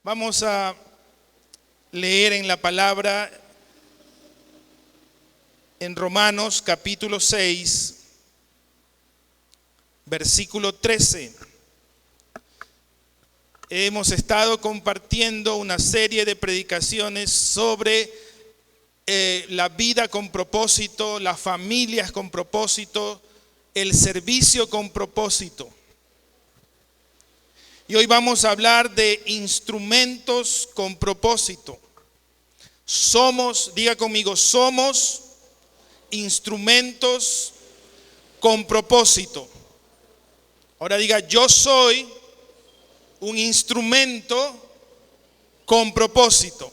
Vamos a leer en la palabra en Romanos capítulo 6, versículo 13. Hemos estado compartiendo una serie de predicaciones sobre la vida con propósito, las familias con propósito, el servicio con propósito. Y hoy vamos a hablar de instrumentos con propósito. Diga conmigo, somos instrumentos con propósito. Ahora diga, yo soy un instrumento con propósito.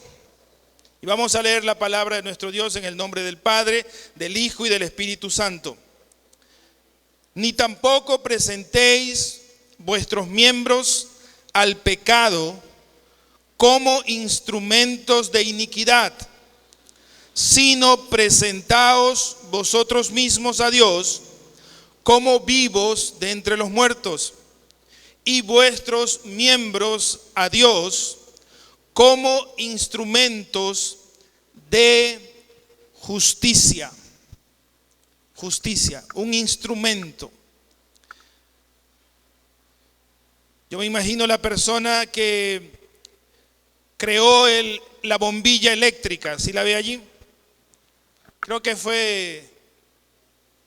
Y vamos a leer la palabra de nuestro Dios en el nombre del Padre, del Hijo y del Espíritu Santo. Ni tampoco presentéis vuestros miembros al pecado como instrumentos de iniquidad, sino presentaos vosotros mismos a Dios como vivos de entre los muertos, y vuestros miembros a Dios como instrumentos de justicia. Justicia, un instrumento. Yo me imagino la persona que creó la bombilla eléctrica, ¿sí la ve allí? Creo que fue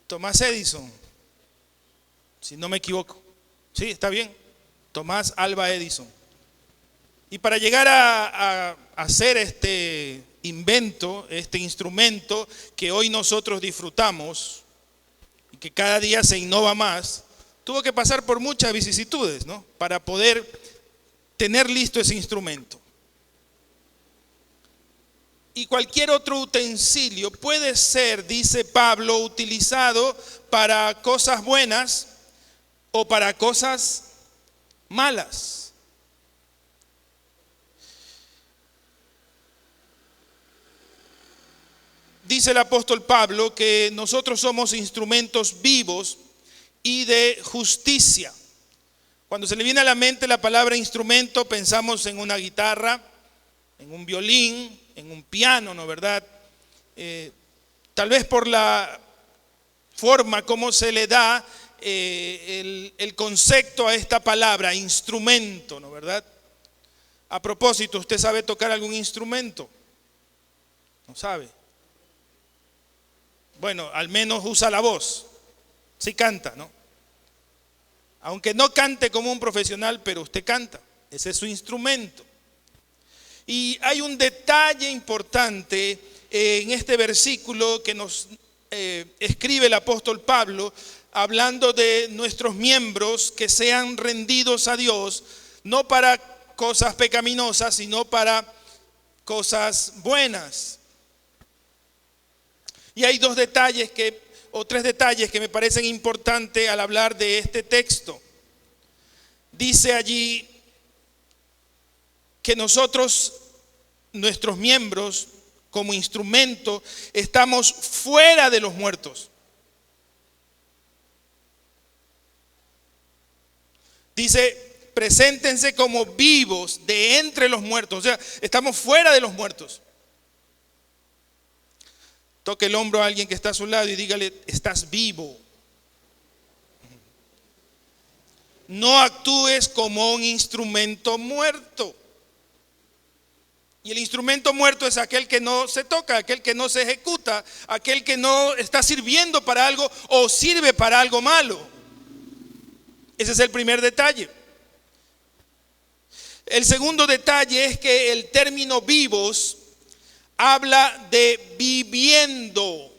Thomas Edison, si no me equivoco. Sí, está bien, Tomás Alva Edison. Y para llegar a hacer este invento, este instrumento que hoy nosotros disfrutamos y que cada día se innova más, tuvo que pasar por muchas vicisitudes, ¿no? Para poder tener listo ese instrumento. Y cualquier otro utensilio puede ser, dice Pablo, utilizado para cosas buenas o para cosas malas. Dice el apóstol Pablo que nosotros somos instrumentos vivos y de justicia. Cuando se le viene a la mente la palabra instrumento, pensamos en una guitarra, en un violín, en un piano, ¿no es verdad? Tal vez por la forma como se le da el concepto a esta palabra, instrumento, ¿no es verdad? A propósito, ¿usted sabe tocar algún instrumento? ¿No sabe? Bueno, al menos usa la voz. Sí canta, ¿no? Aunque no cante como un profesional, pero usted canta. Ese es su instrumento. Y hay un detalle importante en este versículo que nos escribe el apóstol Pablo, hablando de nuestros miembros que sean rendidos a Dios, no para cosas pecaminosas, sino para cosas buenas. Y hay tres detalles que me parecen importantes al hablar de este texto. Dice allí que nosotros, nuestros miembros, como instrumento, estamos fuera de los muertos. Dice, preséntense como vivos de entre los muertos. O sea, estamos fuera de los muertos. Toque el hombro a alguien que está a su lado y dígale, estás vivo. No actúes como un instrumento muerto. Y el instrumento muerto es aquel que no se toca, aquel que no se ejecuta, aquel que no está sirviendo para algo o sirve para algo malo. Ese es el primer detalle. El segundo detalle es que el término vivos habla de viviendo.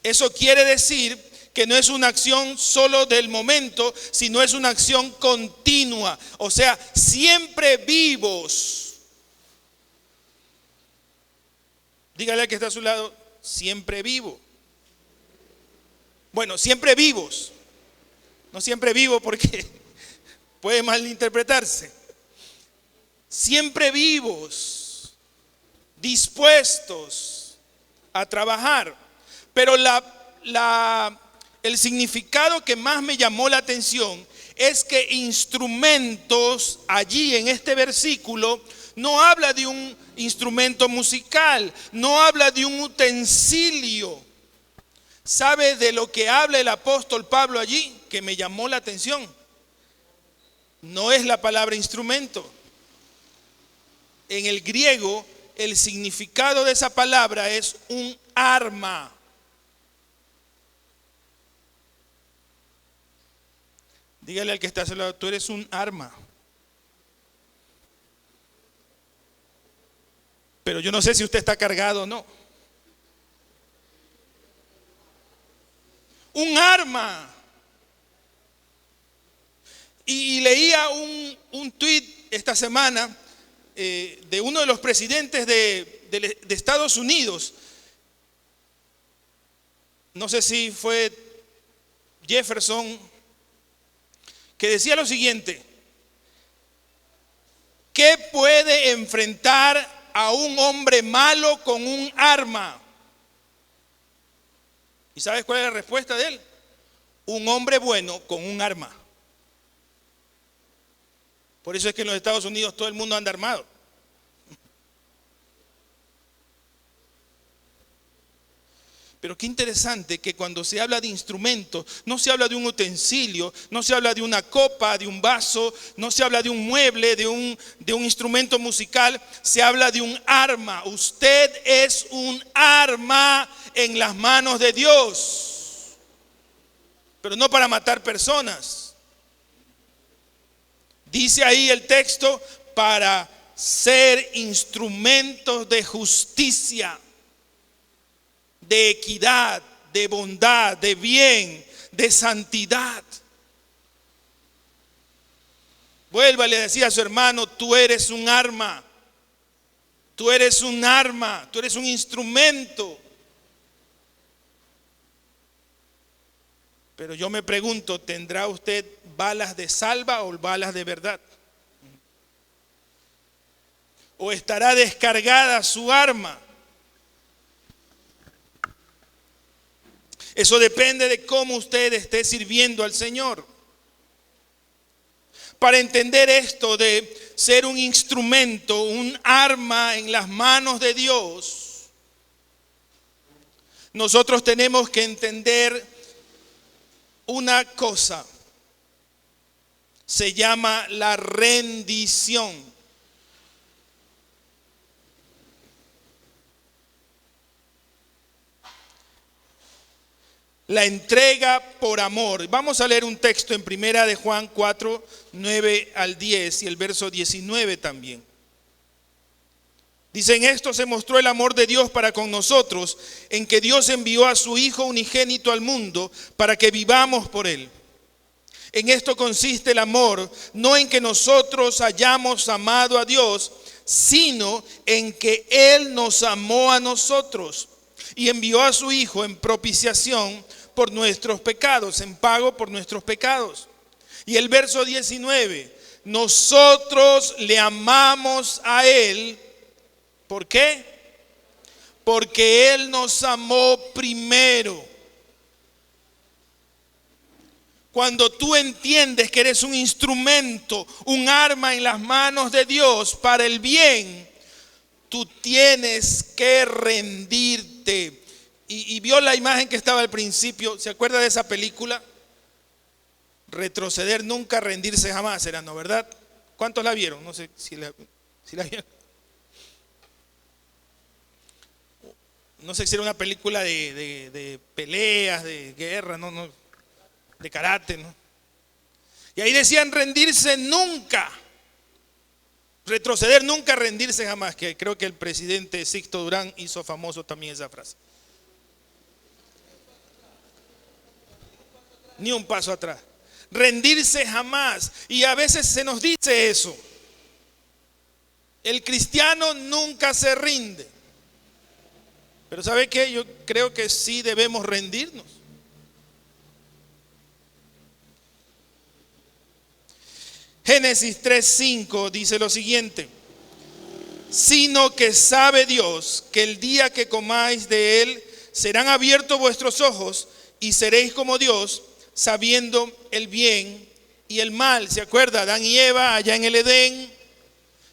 Eso quiere decir que no es una acción solo del momento, sino es una acción continua. O sea, siempre vivos. Dígale al que está a su lado, siempre vivo. Bueno, siempre vivos. No siempre vivo porque puede malinterpretarse. Siempre vivos, dispuestos a trabajar. Pero la el significado que más me llamó la atención es que instrumentos allí en este versículo no habla de un instrumento musical, no habla de un utensilio. ¿Sabe de lo que habla el apóstol Pablo allí? Que me llamó la atención. No es la palabra instrumento. En el griego, el significado de esa palabra es un arma. Dígale al que está a su lado, tú eres un arma. Pero yo no sé si usted está cargado o no. Un arma. Y leía un tuit esta semana de uno de los presidentes de Estados Unidos. No sé si fue Jefferson, que decía lo siguiente: ¿qué puede enfrentar a un hombre malo con un arma? ¿Y sabes cuál es la respuesta de él? Un hombre bueno con un arma. Por eso es que en los Estados Unidos todo el mundo anda armado. Pero qué interesante que cuando se habla de instrumentos, no se habla de un utensilio, no se habla de una copa, de un vaso, no se habla de un mueble, de un instrumento musical, se habla de un arma. Usted es un arma en las manos de Dios, pero no para matar personas. Dice ahí el texto, para ser instrumentos de justicia, de equidad, de bondad, de bien, de santidad. Vuélvale a decir a su hermano, tú eres un arma, tú eres un arma, tú eres un instrumento. Pero yo me pregunto, ¿tendrá usted balas de salva o balas de verdad? ¿O estará descargada su arma? Eso depende de cómo usted esté sirviendo al Señor. Para entender esto de ser un instrumento, un arma en las manos de Dios, nosotros tenemos que entender una cosa. Se llama la rendición. La entrega por amor. Vamos a leer un texto en primera de Juan 4, 9 al 10 y el verso 19 también. Dice: en esto se mostró el amor de Dios para con nosotros, en que Dios envió a su Hijo unigénito al mundo para que vivamos por él. En esto consiste el amor, no en que nosotros hayamos amado a Dios, sino en que Él nos amó a nosotros y envió a su Hijo en propiciación por nuestros pecados, en pago por nuestros pecados. Y el verso 19, nosotros le amamos a Él. ¿Por qué? Porque Él nos amó primero. Cuando tú entiendes que eres un instrumento, un arma en las manos de Dios para el bien, tú tienes que rendirte. Y vio la imagen que estaba al principio. ¿Se acuerda de esa película? Retroceder nunca, rendirse jamás, era, ¿no? ¿Verdad? ¿Cuántos la vieron? No sé si la vieron. No sé si era una película de peleas, de guerra, no, de karate, ¿no? Y ahí decían rendirse nunca, retroceder nunca, rendirse jamás, que creo que el presidente Sixto Durán hizo famoso también esa frase. Ni un paso atrás. Rendirse jamás. Y a veces se nos dice eso. El cristiano nunca se rinde. Pero ¿sabe qué? Yo creo que sí debemos rendirnos. Génesis 3:5 dice lo siguiente: sino que sabe Dios que el día que comáis de él serán abiertos vuestros ojos y seréis como Dios, sabiendo el bien y el mal. ¿Se acuerda? Adán y Eva allá en el Edén,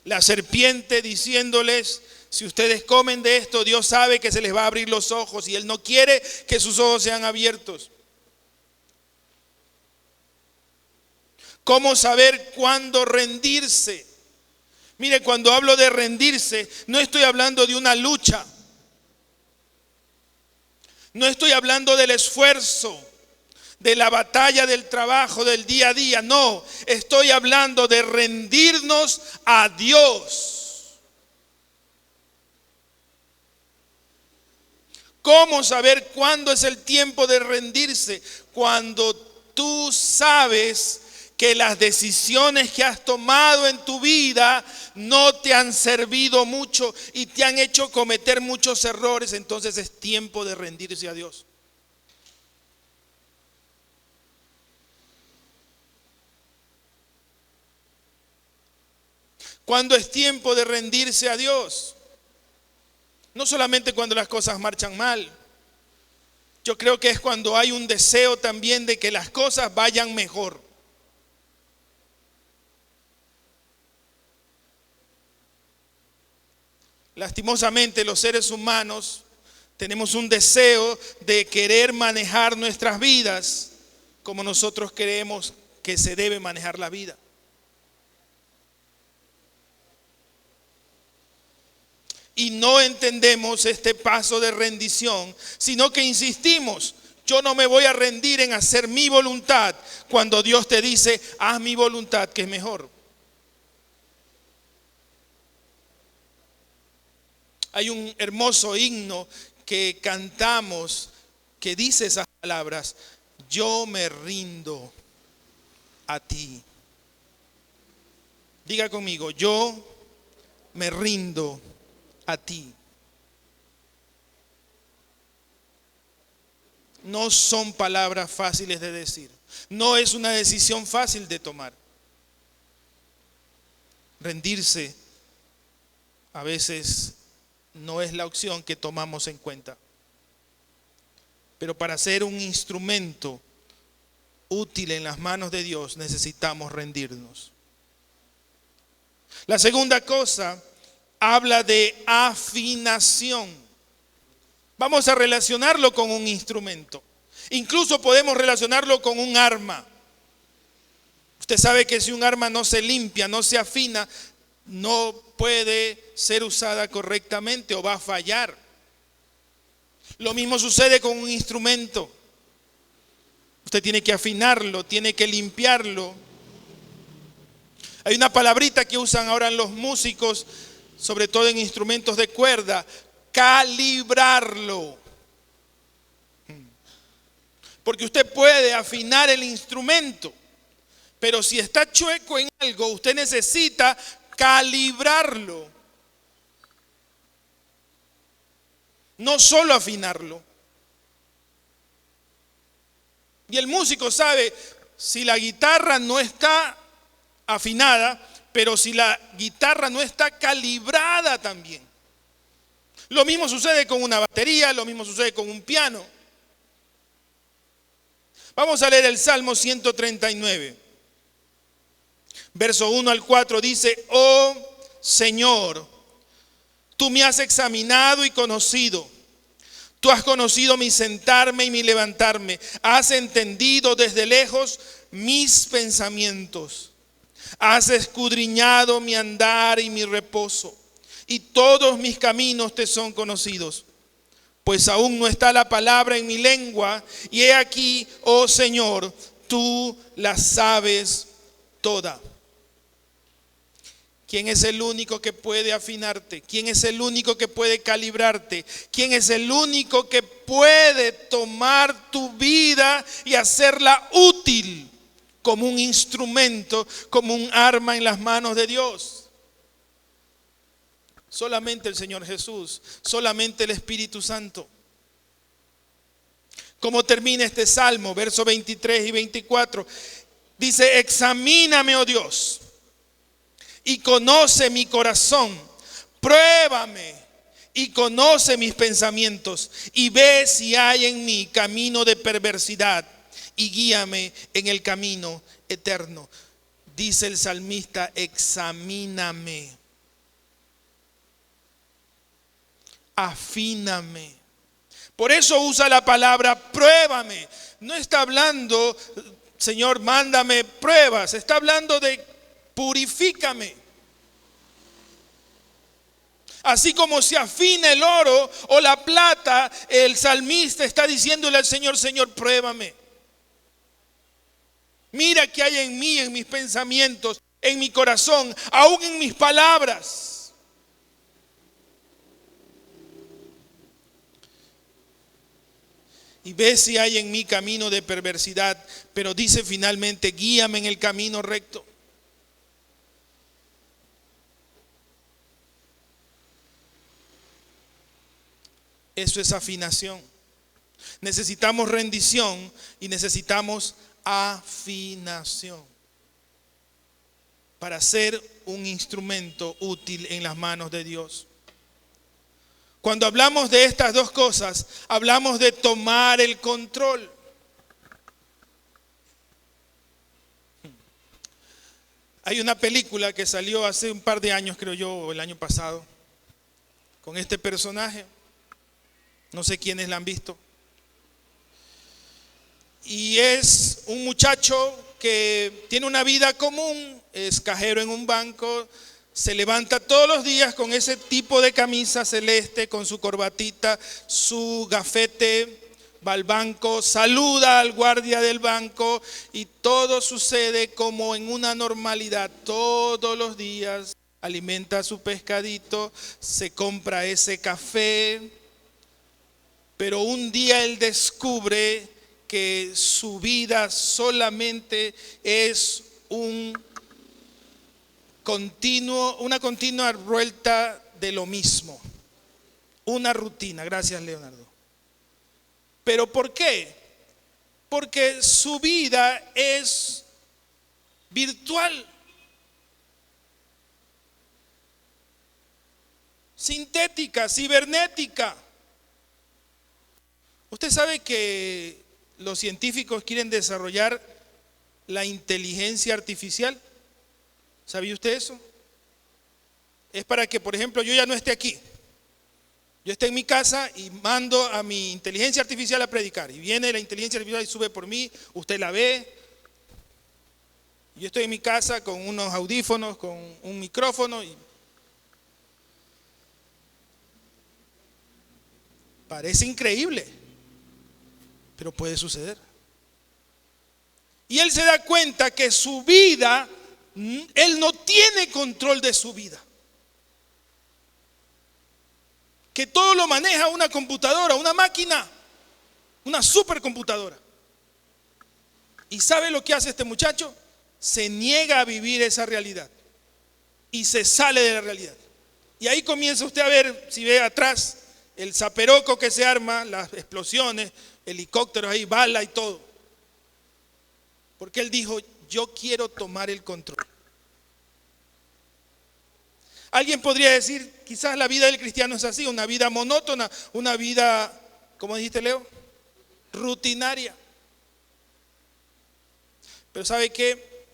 la serpiente diciéndoles: si ustedes comen de esto, Dios sabe que se les va a abrir los ojos y Él no quiere que sus ojos sean abiertos. ¿Cómo saber cuándo rendirse? Mire, cuando hablo de rendirse, no estoy hablando de una lucha. No estoy hablando del esfuerzo, de la batalla del trabajo, del día a día. No, estoy hablando de rendirnos a Dios. ¿Cómo saber cuándo es el tiempo de rendirse? Cuando tú sabes que las decisiones que has tomado en tu vida no te han servido mucho y te han hecho cometer muchos errores, entonces es tiempo de rendirse a Dios. ¿Cuándo es tiempo de rendirse a Dios? No solamente cuando las cosas marchan mal. Yo creo que es cuando hay un deseo también de que las cosas vayan mejor. Lastimosamente, los seres humanos tenemos un deseo de querer manejar nuestras vidas como nosotros creemos que se debe manejar la vida. Y no entendemos este paso de rendición, sino que insistimos: yo no me voy a rendir en hacer mi voluntad, cuando Dios te dice: haz mi voluntad, que es mejor. Hay un hermoso himno que cantamos que dice esas palabras: yo me rindo a ti. Diga conmigo: yo me rindo a ti. No son palabras fáciles de decir. No es una decisión fácil de tomar. Rendirse a veces no es la opción que tomamos en cuenta. Pero para ser un instrumento útil en las manos de Dios necesitamos rendirnos. La segunda cosa habla de afinación. Vamos a relacionarlo con un instrumento. Incluso podemos relacionarlo con un arma. Usted sabe que si un arma no se limpia, no se afina, no puede ser usada correctamente o va a fallar. Lo mismo sucede con un instrumento. Usted tiene que afinarlo, tiene que limpiarlo. Hay una palabrita que usan ahora los músicos, sobre todo en instrumentos de cuerda: calibrarlo. Porque usted puede afinar el instrumento, pero si está chueco en algo, usted necesita calibrarlo. No solo afinarlo. Y el músico sabe si la guitarra no está afinada, pero si la guitarra no está calibrada también. Lo mismo sucede con una batería, lo mismo sucede con un piano. Vamos a leer el Salmo 139. Verso 1 al 4 dice: oh Señor, tú me has examinado y conocido. Tú has conocido mi sentarme y mi levantarme. Has entendido desde lejos mis pensamientos. Has escudriñado mi andar y mi reposo. Y todos mis caminos te son conocidos. Pues aún no está la palabra en mi lengua. Y he aquí, oh Señor, tú la sabes toda. ¿Quién es el único que puede afinarte? ¿Quién es el único que puede calibrarte? ¿Quién es el único que puede tomar tu vida y hacerla útil como un instrumento, como un arma en las manos de Dios? Solamente el Señor Jesús, solamente el Espíritu Santo. ¿Cómo termina este salmo? Versos 23 y 24. Dice: examíname, oh Dios, y conoce mi corazón. Pruébame y conoce mis pensamientos y ve si hay en mí camino de perversidad y guíame en el camino eterno. Dice el salmista, examíname, afíname. Por eso usa la palabra pruébame. No está hablando, Señor, mándame pruebas. Está hablando de purifícame. Así como se afina el oro o la plata, el salmista está diciéndole al Señor, Señor, pruébame. Mira qué hay en mí, en mis pensamientos, en mi corazón, aún en mis palabras. Y ve si hay en mí camino de perversidad, pero dice finalmente, guíame en el camino recto. Eso es afinación. Necesitamos rendición y necesitamos afinación para ser un instrumento útil en las manos de Dios. Cuando hablamos de estas dos cosas, hablamos de tomar el control. Hay una película que salió hace un par de años, creo yo, o el año pasado, con este personaje. No sé quiénes la han visto. Y es un muchacho que tiene una vida común, es cajero en un banco, se levanta todos los días con ese tipo de camisa celeste, con su corbatita, su gafete, va al banco, saluda al guardia del banco y todo sucede como en una normalidad. Todos los días alimenta su pescadito, se compra ese café, pero un día él descubre que su vida solamente es una continua vuelta de lo mismo, una rutina. Gracias, Leonardo. ¿Pero por qué? Porque su vida es virtual, sintética, cibernética. Usted sabe que los científicos quieren desarrollar la inteligencia artificial. ¿Sabía usted eso? Es para que, por ejemplo, yo ya no esté aquí. Yo esté en mi casa y mando a mi inteligencia artificial a predicar. Y viene la inteligencia artificial y sube por mí, usted la ve. Yo estoy en mi casa con unos audífonos, con un micrófono. Y parece increíble, pero puede suceder. Y él se da cuenta que su vida, él no tiene control de su vida. Que todo lo maneja una computadora, una máquina, una supercomputadora. ¿Y sabe lo que hace este muchacho? Se niega a vivir esa realidad y se sale de la realidad. Y ahí comienza usted a ver, si ve atrás, el zaperoco que se arma, las explosiones, helicópteros ahí, bala y todo. Porque él dijo, yo quiero tomar el control. Alguien podría decir, quizás la vida del cristiano es así, una vida monótona, una vida, ¿cómo dijiste, Leo? Rutinaria. Pero ¿sabe qué?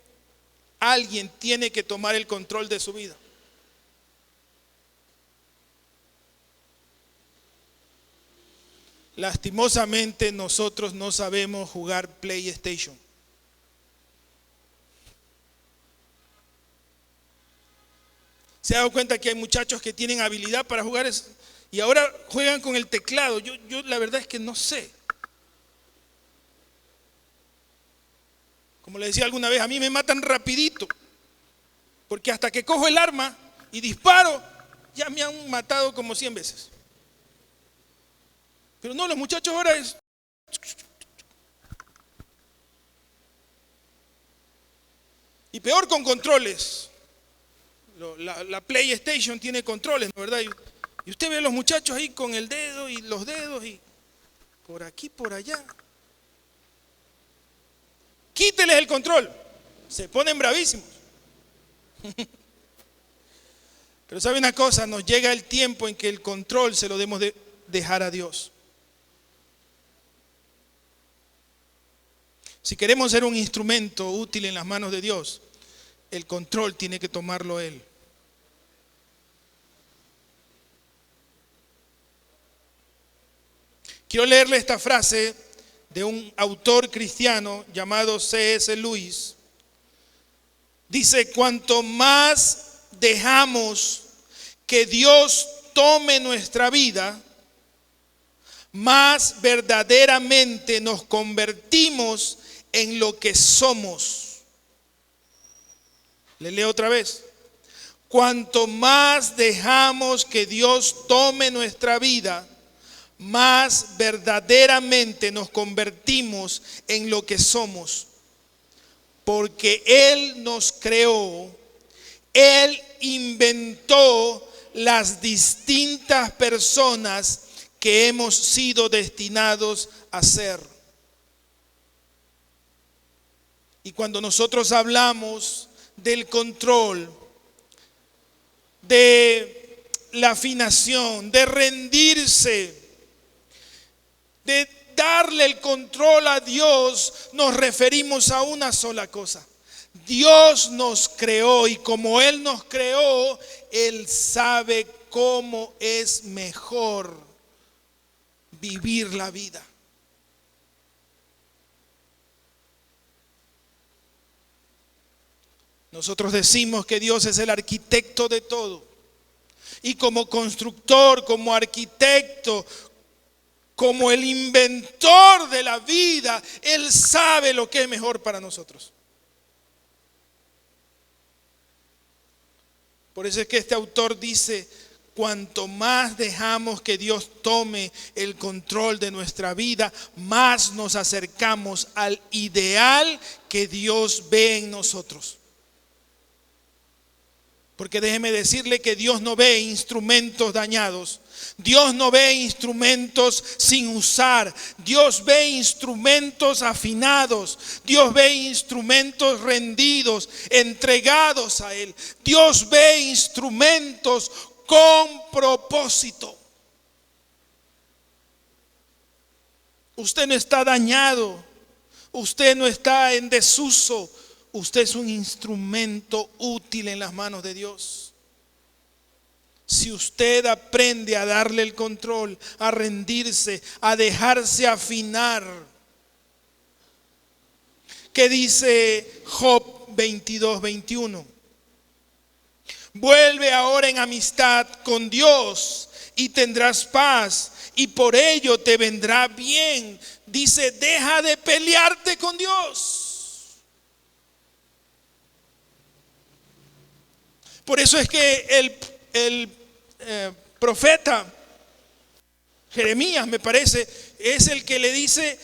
Alguien tiene que tomar el control de su vida. Lastimosamente nosotros no sabemos jugar PlayStation. ¿Se ha dado cuenta que hay muchachos que tienen habilidad para jugar eso? Y ahora juegan con el teclado? Yo la verdad es que no sé. Como le decía alguna vez, a mí me matan rapidito. Porque hasta que cojo el arma y disparo, ya me han matado como 100 veces. Pero no, los muchachos ahora es... Y peor con controles. La PlayStation tiene controles, ¿no? ¿Verdad? Y usted ve a los muchachos ahí con el dedo y los dedos y por aquí, por allá. Quíteles el control. Se ponen bravísimos. Pero ¿sabe una cosa? Nos llega el tiempo en que el control se lo debemos de dejar a Dios. Si queremos ser un instrumento útil en las manos de Dios, el control tiene que tomarlo Él. Quiero leerle esta frase de un autor cristiano llamado C.S. Lewis. Dice: cuanto más dejamos que Dios tome nuestra vida, más verdaderamente nos convertimos en lo que somos. Le leo otra vez. Cuanto más dejamos que Dios tome nuestra vida, más verdaderamente nos convertimos en lo que somos. Porque Él nos creó, Él inventó las distintas personas que hemos sido destinados a ser. Y cuando nosotros hablamos del control, de la afinación, de rendirse, de darle el control a Dios, nos referimos a una sola cosa. Dios nos creó y como Él nos creó, Él sabe cómo es mejor vivir la vida. Nosotros decimos que Dios es el arquitecto de todo. Y como constructor, como arquitecto, como el inventor de la vida, Él sabe lo que es mejor para nosotros. Por eso es que este autor dice: cuanto más dejamos que Dios tome el control de nuestra vida, más nos acercamos al ideal que Dios ve en nosotros. Porque déjeme decirle que Dios no ve instrumentos dañados. Dios no ve instrumentos sin usar. Dios ve instrumentos afinados. Dios ve instrumentos rendidos, entregados a Él. Dios ve instrumentos con propósito. Usted no está dañado. Usted no está en desuso. Usted es un instrumento útil en las manos de Dios. Si usted aprende a darle el control, a rendirse, a dejarse afinar. ¿Qué dice Job 22:21? Vuelve ahora en amistad con Dios y tendrás paz, y por ello te vendrá bien. Dice: deja de pelearte con Dios. Por eso es que el profeta Jeremías, me parece, es el que le dice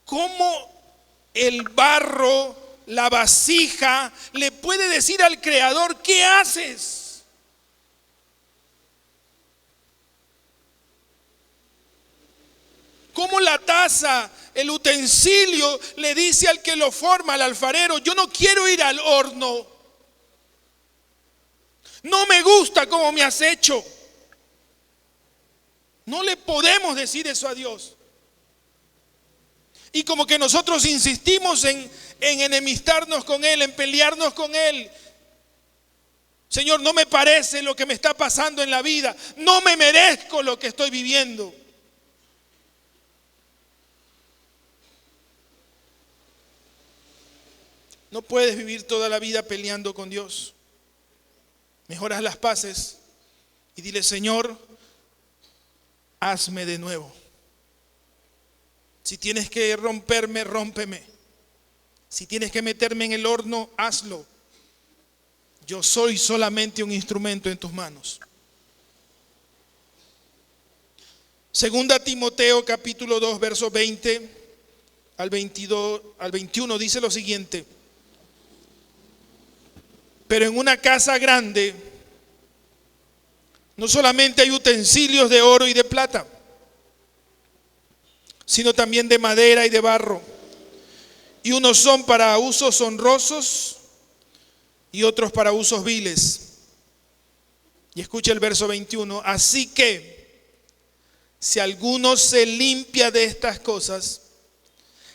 cómo el barro, la vasija, le puede decir al Creador: ¿qué haces? Cómo la taza, el utensilio, le dice al que lo forma, al alfarero: yo no quiero ir al horno. No me gusta cómo me has hecho. No le podemos decir eso a Dios. Y como que nosotros insistimos en enemistarnos con Él, en pelearnos con Él. Señor, no me parece lo que me está pasando en la vida. No me merezco lo que estoy viviendo. No puedes vivir toda la vida peleando con Dios. Mejor haz las paces y dile: Señor, hazme de nuevo. Si tienes que romperme, rómpeme. Si tienes que meterme en el horno, hazlo. Yo soy solamente un instrumento en tus manos. Segunda Timoteo capítulo 2, versos 20 al 21 dice lo siguiente: pero en una casa grande no solamente hay utensilios de oro y de plata, sino también de madera y de barro. Y unos son para usos honrosos y otros para usos viles. Y escucha el verso 21. Así que, si alguno se limpia de estas cosas,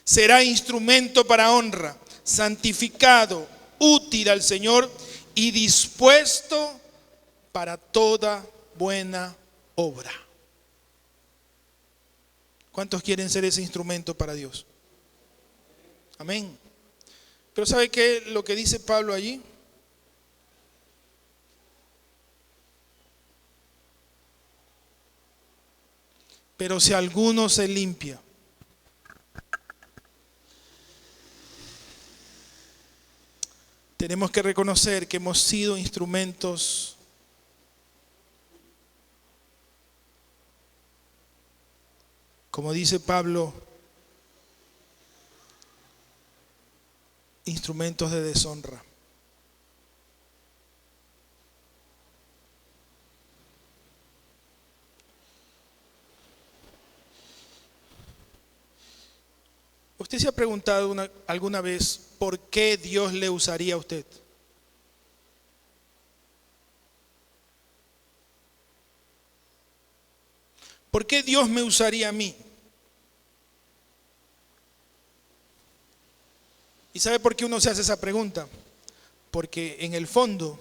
será instrumento para honra, santificado, útil al Señor y dispuesto para toda buena obra. ¿Cuántos quieren ser ese instrumento para Dios? Amén. Pero ¿sabe qué? Lo que dice Pablo allí. Pero si alguno se limpia, tenemos que reconocer que hemos sido instrumentos como dice Pablo, instrumentos de deshonra. ¿Usted se ha preguntado alguna vez por qué Dios le usaría a usted? ¿Por qué Dios me usaría a mí? ¿Y sabe por qué uno se hace esa pregunta? Porque en el fondo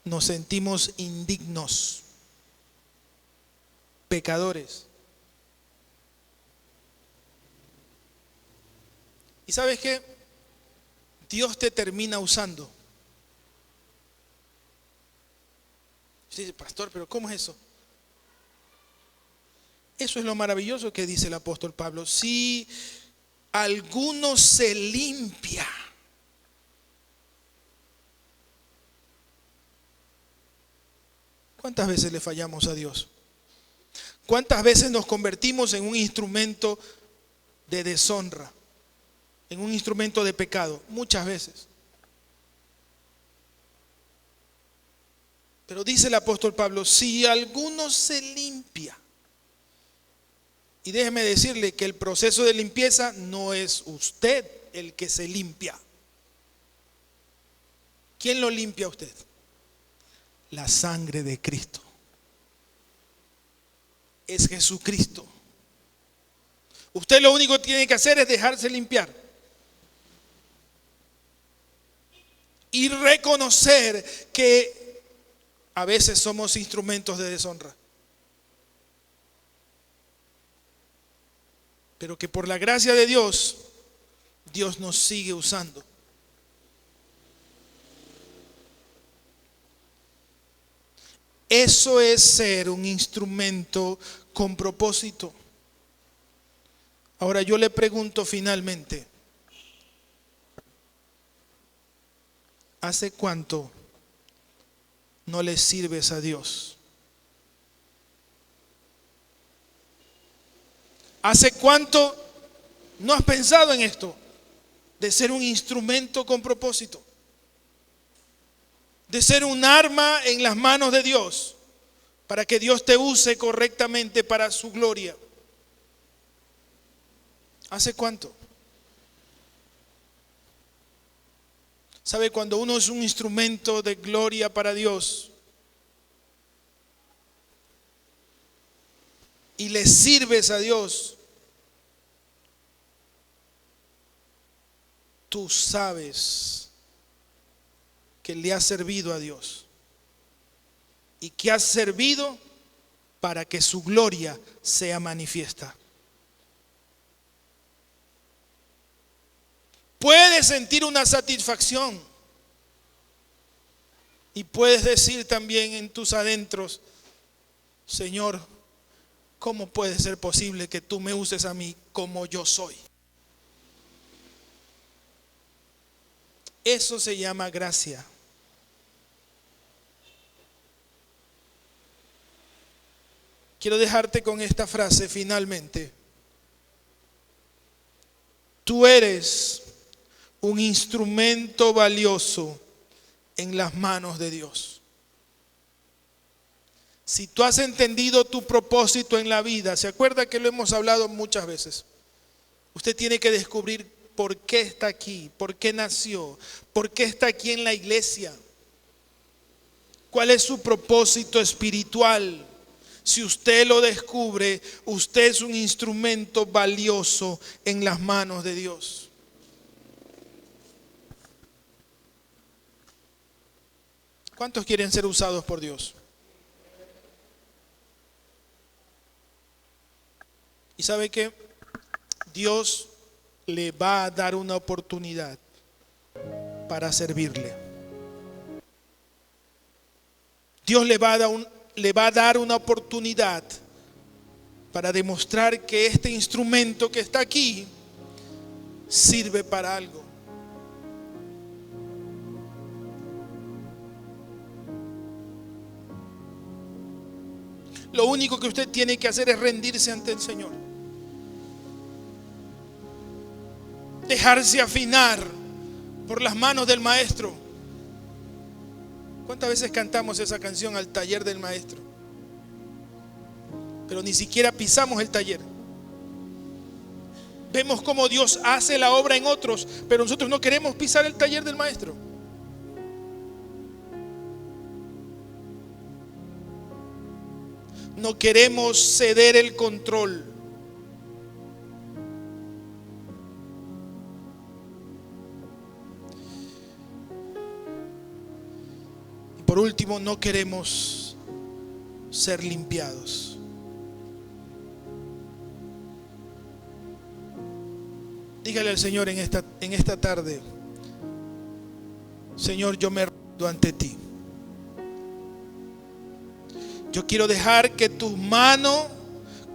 nos sentimos indignos, pecadores. ¿Y sabes qué? Dios te termina usando. Usted dice, pastor, pero ¿cómo es eso? Eso es lo maravilloso que dice el apóstol Pablo. Si alguno se limpia, ¿cuántas veces le fallamos a Dios? ¿Cuántas veces nos convertimos en un instrumento de deshonra? En un instrumento de pecado. Muchas veces. Pero dice el apóstol Pablo, si alguno se limpia. Y déjeme decirle que el proceso de limpieza no es usted el que se limpia. ¿Quién lo limpia a usted? La sangre de Cristo. Es Jesucristo. Usted lo único que tiene que hacer es dejarse limpiar. Y reconocer que a veces somos instrumentos de deshonra. Pero que por la gracia de Dios, Dios nos sigue usando. Eso es ser un instrumento con propósito. Ahora yo le pregunto finalmente, ¿hace cuánto no le sirves a Dios? ¿Hace cuánto no has pensado en esto? De ser un instrumento con propósito. De ser un arma en las manos de Dios. Para que Dios te use correctamente para su gloria. ¿Hace cuánto? ¿Sabe? Cuando uno es un instrumento de gloria para Dios y le sirves a Dios, tú sabes que le has servido a Dios y que has servido para que su gloria sea manifiesta. Puedes sentir una satisfacción y puedes decir también en tus adentros, Señor, ¿cómo puede ser posible que tú me uses a mí como yo soy? Eso se llama gracia. Quiero dejarte con esta frase finalmente. Tú eres un instrumento valioso en las manos de Dios. Si tú has entendido tu propósito en la vida, ¿se acuerda que lo hemos hablado muchas veces? Usted tiene que descubrir por qué está aquí, por qué nació, por qué está aquí en la iglesia. ¿Cuál es su propósito espiritual? Si usted lo descubre, usted es un instrumento valioso en las manos de Dios. ¿Cuántos quieren ser usados por Dios? ¿Y sabe qué? Dios le va a dar una oportunidad para servirle. Dios le va a dar una oportunidad para demostrar que este instrumento que está aquí sirve para algo. Lo único que usted tiene que hacer es rendirse ante el Señor. Dejarse afinar por las manos del Maestro. ¿Cuántas veces cantamos esa canción al taller del Maestro? Pero ni siquiera pisamos el taller. Vemos cómo Dios hace la obra en otros, pero nosotros no queremos pisar el taller del Maestro. No queremos ceder el control. Y por último, no queremos ser limpiados. Dígale al Señor en esta tarde: Señor, yo me rindo ante ti. Yo quiero dejar que tu mano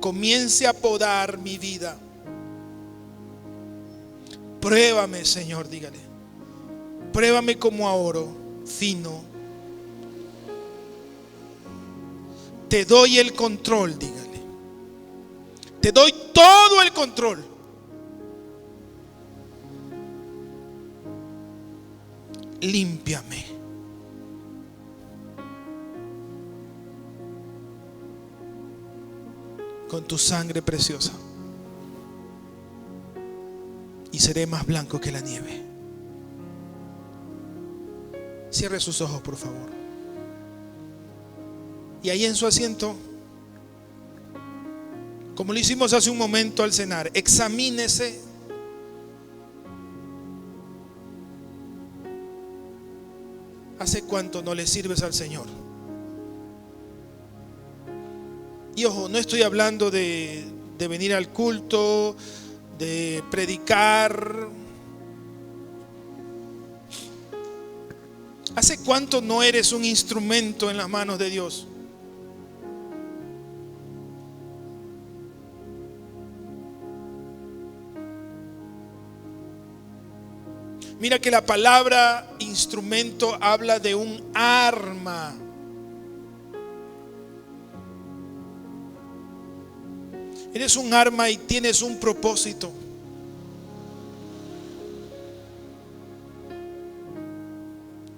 comience a podar mi vida. Pruébame, Señor, dígale. Pruébame como a oro fino. Te doy el control, dígale. Te doy todo el control. Límpiame. Con tu sangre preciosa, y seré más blanco que la nieve. Cierre sus ojos, por favor. Y ahí en su asiento, como lo hicimos hace un momento al cenar, examínese. ¿Hace cuánto no le sirves al Señor? Y ojo, no estoy hablando de venir al culto, de predicar. ¿Hace cuánto no eres un instrumento en las manos de Dios? Mira que la palabra instrumento habla de un arma. Eres un arma y tienes un propósito.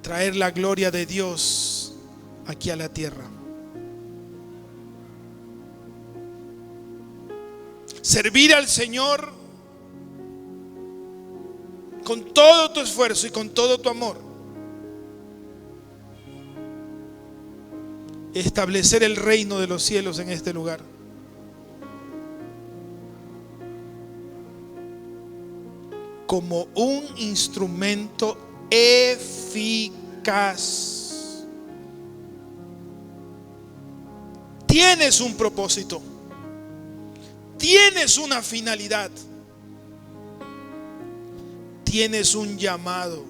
Traer la gloria de Dios aquí a la tierra. Servir al Señor con todo tu esfuerzo y con todo tu amor. Establecer el reino de los cielos en este lugar. Como un instrumento eficaz. Tienes un propósito. Tienes una finalidad. Tienes un llamado.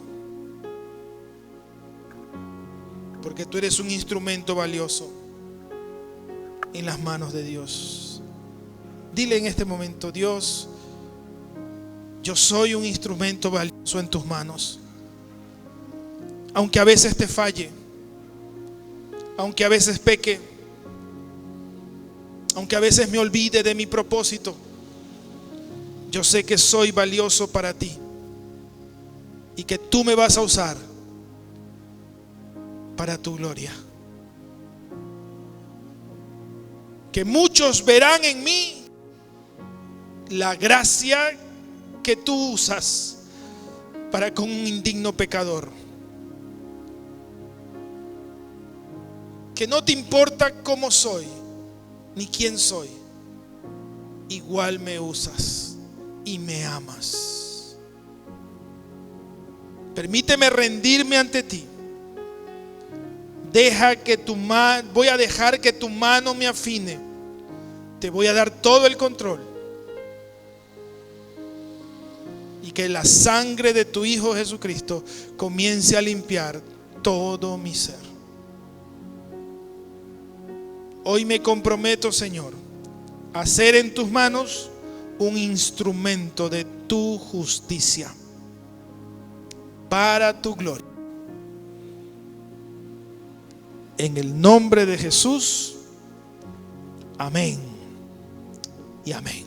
Porque tú eres un instrumento valioso en las manos de Dios. Dile en este momento: Dios, yo soy un instrumento valioso en tus manos. Aunque a veces te falle, aunque a veces peque, aunque a veces me olvide de mi propósito, yo sé que soy valioso para ti y que tú me vas a usar para tu gloria. Que muchos verán en mí la gracia que tú usas para con un indigno pecador. que no te importa cómo soy, ni quién soy, igual me usas y me amas. Permíteme rendirme ante ti. Voy a dejar que tu mano me afine. Te voy a dar todo el control. Y que la sangre de tu Hijo Jesucristo comience a limpiar todo mi ser. Hoy me comprometo, Señor, a ser en tus manos un instrumento de tu justicia para tu gloria. En el nombre de Jesús, amén y amén.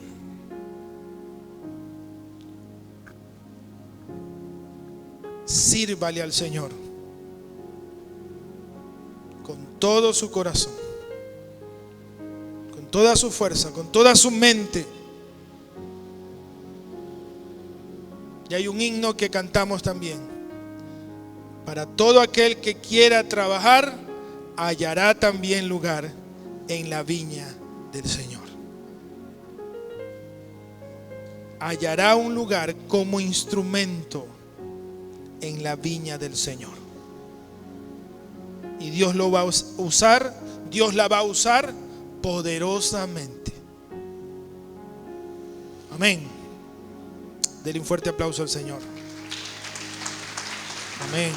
Sírvale al Señor con todo su corazón, con toda su fuerza, con toda su mente. Y hay un himno que cantamos también. Para todo aquel que quiera trabajar, hallará también lugar en la viña del Señor. Hallará un lugar como instrumento en la viña del Señor. Y Dios lo va a usar, Dios la va a usar poderosamente. Amén. Denle un fuerte aplauso al Señor. Amén.